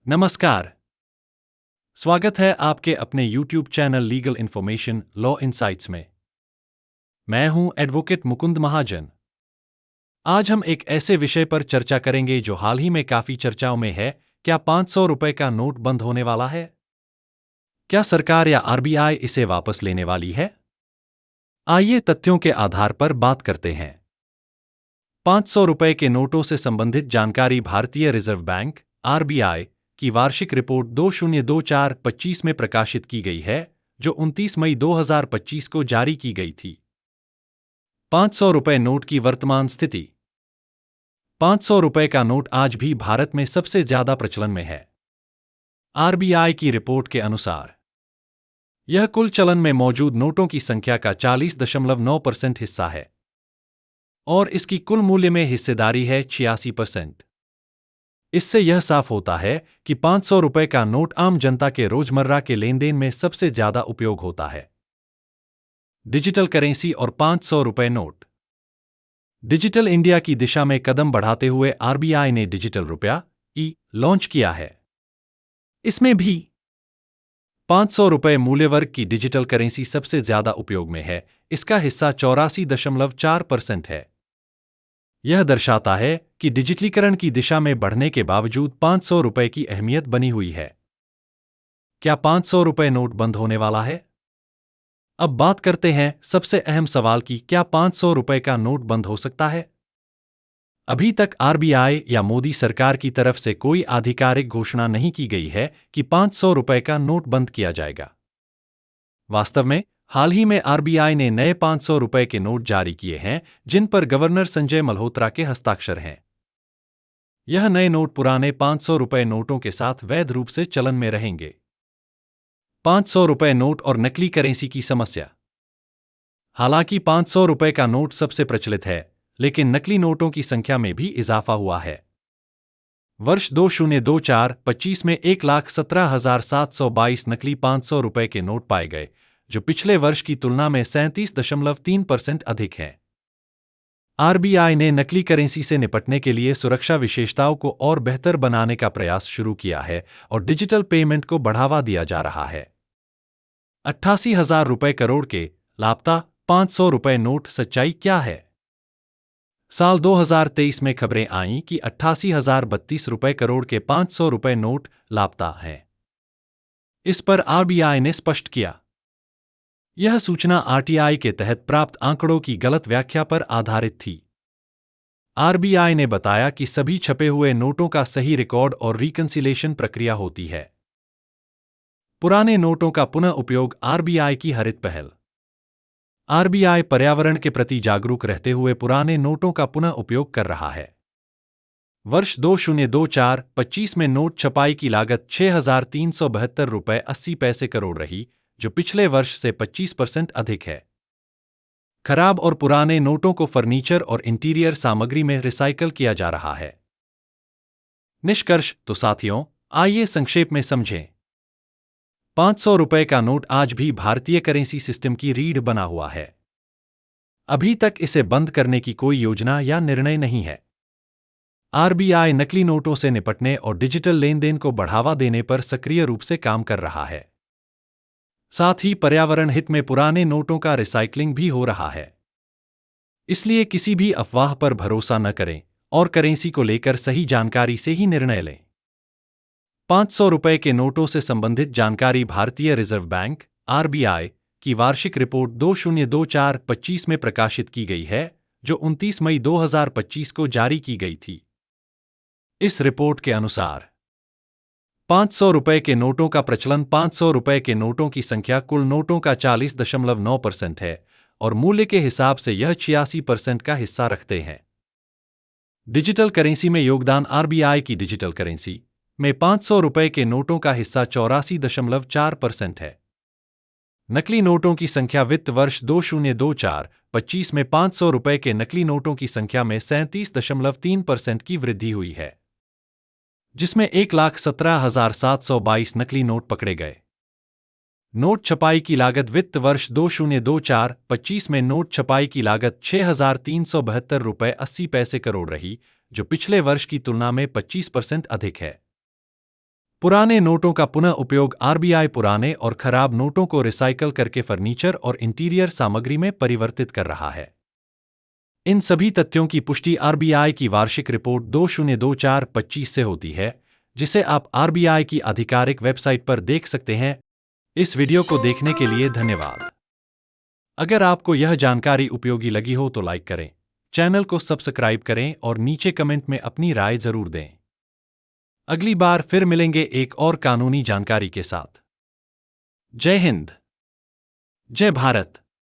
नमस्कार। स्वागत है आपके अपने YouTube channel legal information law insights में। मैं हूं एडवोकेट मुकुंद महाजन। आज हम एक ऐसे विषय पर चर्चा करेंगे जो हाल ही में काफी चर्चाओं में है। क्या 500 रुपए का नोट बंद होने वाला है? क्या सरकार या आरबीआई इसे वापस लेने वाली है? आइए तथ्यों के आधार पर बात करते हैं। 500 रुपए के नोटों से संबंधित जानकारी भारतीय रिजर्व बैंक आरबीआई की वार्षिक रिपोर्ट 2024-25 में प्रकाशित की गई है, जो 29 मई 2025 को जारी की गई थी। 500 रुपए नोट की वर्तमान स्थिति। 500 रुपए का नोट आज भी भारत में सबसे ज्यादा प्रचलन में है। आरबीआई की रिपोर्ट के अनुसार यह कुल चलन में मौजूद नोटों की संख्या का 40.9% हिस्सा है और इसकी कुल मूल्य में हिस्सेदारी है 86%। इससे यह साफ होता है कि 500 रुपए का नोट आम जनता के रोजमर्रा के लेनदेन में सबसे ज्यादा उपयोग होता है। डिजिटल करेंसी और 500 रुपए नोट। डिजिटल इंडिया की दिशा में कदम बढ़ाते हुए आरबीआई ने डिजिटल रुपया लॉन्च किया है। इसमें भी 500 रुपए मूल्य वर्ग की डिजिटल करेंसी सबसे ज्यादा उपयोग में है। इसका हिस्सा 84.4% है। यह दर्शाता है कि डिजिटलीकरण की दिशा में बढ़ने के बावजूद 500 रुपए की अहमियत बनी हुई है। क्या 500 रुपए नोट बंद होने वाला है? अब बात करते हैं सबसे अहम सवाल की, क्या 500 रुपए का नोट बंद हो सकता है? अभी तक आरबीआई या मोदी सरकार की तरफ से कोई आधिकारिक घोषणा नहीं की गई है कि 500 रुपए का नोट बंद किया जाएगा। वास्तव में हाल ही में आरबीआई ने नए 500 रुपए के नोट जारी किए हैं, जिन पर गवर्नर संजय मल्होत्रा के हस्ताक्षर हैं। यह नए नोट पुराने 500 रुपए नोटों के साथ वैध रूप से चलन में रहेंगे। 500 रुपए नोट और नकली करेंसी की समस्या। हालांकि 500 रुपए का नोट सबसे प्रचलित है, लेकिन नकली नोटों की संख्या में भी इजाफा हुआ है। वर्ष 2024-25 में 1,17,722 नकली 500 रुपए के नोट पाए गए, जो पिछले वर्ष की तुलना में 37.3% अधिक है। आरबीआई ने नकली करेंसी से निपटने के लिए सुरक्षा विशेषताओं को और बेहतर बनाने का प्रयास शुरू किया है और डिजिटल पेमेंट को बढ़ावा दिया जा रहा है। 88,000 रुपए करोड़ के लापता 500 रुपए नोट, सच्चाई क्या है? साल 2023 में खबरें आईं कि 88,032 रुपए करोड़ के 500 रुपए नोट लापता हैं। इस पर आरबीआई ने स्पष्ट किया। यह सूचना आरटीआई के तहत प्राप्त आंकड़ों की गलत व्याख्या पर आधारित थी। आरबीआई ने बताया कि सभी छपे हुए नोटों का सही रिकॉर्ड और रिकंसिलेशन प्रक्रिया होती है। पुराने नोटों का पुनः उपयोग आरबीआई की हरित पहल। आरबीआई पर्यावरण के प्रति जागरूक रहते हुए पुराने नोटों का पुनः उपयोग कर रहा है। वर्ष 2024-25 में नोट छपाई की लागत 6,372 रुपए 80 पैसे करोड़ रही, जो पिछले वर्ष से 25% अधिक है। खराब और पुराने नोटों को फर्नीचर और इंटीरियर सामग्री में रिसाइकल किया जा रहा है। निष्कर्ष तो साथियों, आइए संक्षेप में समझें। 500 रुपए का नोट आज भी भारतीय करेंसी सिस्टम की रीढ़ बना हुआ है। अभी तक इसे बंद करने की कोई योजना या निर्णय नहीं है। आरबीआई नकली नोटों से निपटने और डिजिटल लेनदेन को बढ़ावा देने पर सक्रिय रूप से काम कर रहा है। साथ ही पर्यावरण हित में पुराने नोटों का रिसाइकलिंग भी हो रहा है। इसलिए किसी भी अफवाह पर भरोसा न करें और करेंसी को लेकर सही जानकारी से ही निर्णय लें। 500 रुपए के नोटों से संबंधित जानकारी भारतीय रिजर्व बैंक आरबीआई की वार्षिक रिपोर्ट 2024-25 में प्रकाशित की गई है, जो 29 मई 2025 को जारी की गई थी। इस रिपोर्ट के अनुसार 500 रुपए के नोटों का प्रचलन 500 रुपए के नोटों की संख्या कुल नोटों का 40.9% है और मूल्य के हिसाब से यह 86% का हिस्सा रखते हैं। डिजिटल करेंसी में योगदान। आरबीआई की डिजिटल करेंसी में 500 रुपए के नोटों का हिस्सा 84.4% है। नकली नोटों की संख्या। वित्त वर्ष 2024-25 में 500 रुपए के नकली नोटों की संख्या में 37.3% की वृद्धि हुई है, जिसमें 1,17,722 नकली नोट पकड़े गए। नोट छपाई की लागत। वित्त वर्ष 2024-25 में नोट छपाई की लागत 6,372 रुपए 80 पैसे करोड़ रही, जो पिछले वर्ष की तुलना में 25% अधिक है। पुराने नोटों का पुनः उपयोग। आरबीआई पुराने और खराब नोटों को रिसाइकल करके फर्नीचर और इंटीरियर सामग्री में परिवर्तित कर रहा है। इन सभी तथ्यों की पुष्टि आरबीआई की वार्षिक रिपोर्ट 2024-25 से होती है, जिसे आप आरबीआई की आधिकारिक वेबसाइट पर देख सकते हैं। इस वीडियो को देखने के लिए धन्यवाद। अगर आपको यह जानकारी उपयोगी लगी हो तो लाइक करें, चैनल को सब्सक्राइब करें और नीचे कमेंट में अपनी राय जरूर दें। अगली बार फिर मिलेंगे एक और कानूनी जानकारी के साथ। जय हिंद, जय भारत।